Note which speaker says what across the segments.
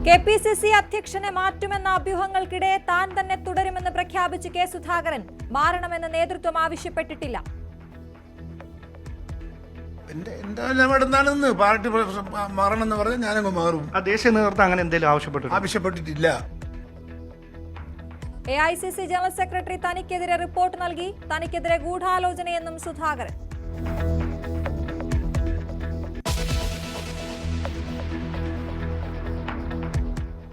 Speaker 1: KPCC അധ്യക്ഷനെ മാറ്റുമെന്ന അഭ്യൂഹങ്ങൾക്കിടെ താൻ തന്നെ തുടരുമെന്ന് പ്രഖ്യാപിച്ച് കെ സുധാകരൻ. മാറണമെന്ന് നേതൃത്വം ആവശ്യപ്പെട്ടിട്ടില്ല.
Speaker 2: പാർട്ടി മാറണമെന്ന് പറഞ്ഞാൽ ഞാനങ്ങ് മാറും.
Speaker 3: ദേശീയ നേതൃത്വം അങ്ങനെ എന്തെങ്കിലും
Speaker 2: ആവശ്യപ്പെട്ടിട്ടില്ല.
Speaker 1: AICC ജനറൽ സെക്രട്ടറി തനിക്കെതിരെ റിപ്പോർട്ട് നൽകി. തനിക്കെതിരെ ഗൂഢാലോചനയെന്നും സുധാകരൻ.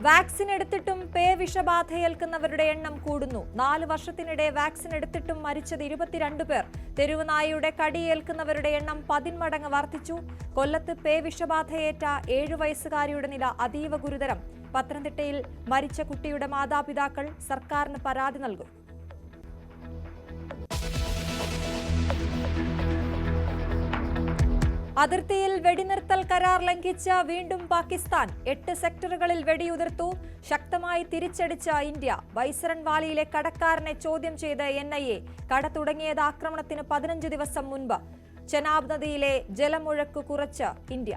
Speaker 1: വാക്സിൻ എടുത്തിട്ടും പേ വിഷബാധയേൽക്കുന്നവരുടെ എണ്ണം കൂടുന്നു. 4 വർഷത്തിനിടെ വാക്സിൻ എടുത്തിട്ടും മരിച്ചത് 22 പേർ. തെരുവ് നായയുടെ കടിയേൽക്കുന്നവരുടെ എണ്ണം 10 മടങ്ങ് വർദ്ധിച്ചു. കൊല്ലത്ത് പേ വിഷബാധയേറ്റ 7 വയസ്സുകാരിയുടെ നില അതീവ ഗുരുതരം. പത്തനംതിട്ടയിൽ മരിച്ച കുട്ടിയുടെ മാതാപിതാക്കൾ സർക്കാരിന് പരാതി നൽകും. അതിർത്തിയിൽ വെടിനിർത്തൽ കരാർ ലംഘിച്ച വീണ്ടും പാകിസ്ഥാൻ. 8 സെക്ടറുകളിൽ വെടിയുതിർത്തു. ശക്തമായി തിരിച്ചടിച്ച ഇന്ത്യ. ബൈസരൺ വാലിയിലെ കടക്കാരനെ ചോദ്യം ചെയ്ത് NIA. കട തുടങ്ങിയത് ആക്രമണത്തിന് 15 ദിവസം മുൻപ്. ചെനാബ് നദിയിലെ ജലമുഴക്ക് കുറച്ച് ഇന്ത്യ.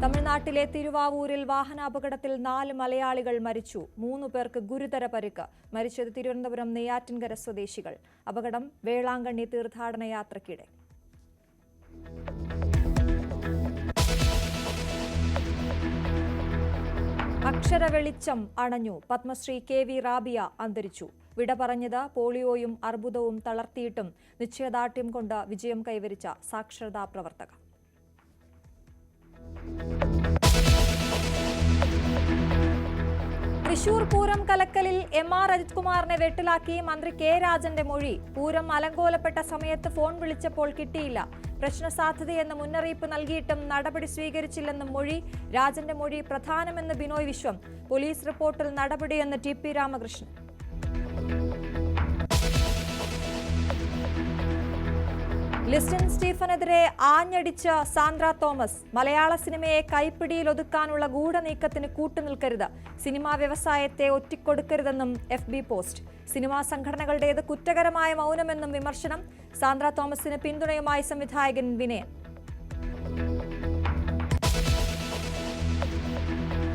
Speaker 1: തമിഴ്നാട്ടിലെ തിരുവാവൂരിൽ വാഹനാപകടത്തിൽ 4 മലയാളികൾ മരിച്ചു. 3 പേർക്ക് ഗുരുതര പരിക്ക്. മരിച്ചത് തിരുവനന്തപുരം നെയ്യാറ്റിൻകര സ്വദേശികൾ. അപകടം വേളാങ്കണ്ണി തീർത്ഥാടന യാത്രയ്ക്കിടെ. അക്ഷര വെളിച്ചം അണഞ്ഞു. പത്മശ്രീ KV റാബിയ അന്തരിച്ചു. വിട പറഞ്ഞത് പോളിയോയും അർബുദവും തളർത്തിയിട്ടും നിശ്ചയദാർഢ്യം കൊണ്ട് വിജയം കൈവരിച്ച സാക്ഷരതാ പ്രവർത്തക. തൃശൂർ പൂരം കലക്കലിൽ MR അജിത് കുമാറിനെ വെട്ടിലാക്കി മന്ത്രി K രാജന്റെ മൊഴി. പൂരം അലങ്കോലപ്പെട്ട സമയത്ത് ഫോൺ വിളിച്ചപ്പോൾ കിട്ടിയില്ല. പ്രശ്നസാധ്യതയെന്ന് മുന്നറിയിപ്പ് നൽകിയിട്ടും നടപടി സ്വീകരിച്ചില്ലെന്നും മൊഴി. രാജന്റെ മൊഴി പ്രധാനമെന്ന് ബിനോയ് വിശ്വം. പോലീസ് റിപ്പോർട്ടിൽ നടപടിയെന്ന് TP രാമകൃഷ്ണൻ. ലിസ്റ്റൻ സ്റ്റീഫനെതിരെ ആഞ്ഞടിച്ച സാന്ദ്ര തോമസ്. മലയാള സിനിമയെ കൈപ്പിടിയിൽ ഒതുക്കാനുള്ള ഗൂഢനീക്കത്തിന് കൂട്ടുനിൽക്കരുത്. സിനിമാ വ്യവസായത്തെ ഒറ്റിക്കൊടുക്കരുതെന്നും FB പോസ്റ്റ്. സിനിമാ സംഘടനകളുടേത് കുറ്റകരമായ മൗനമെന്നും വിമർശനം. സാന്ദ്ര തോമസിന് പിന്തുണയുമായി സംവിധായകൻ വിനയൻ.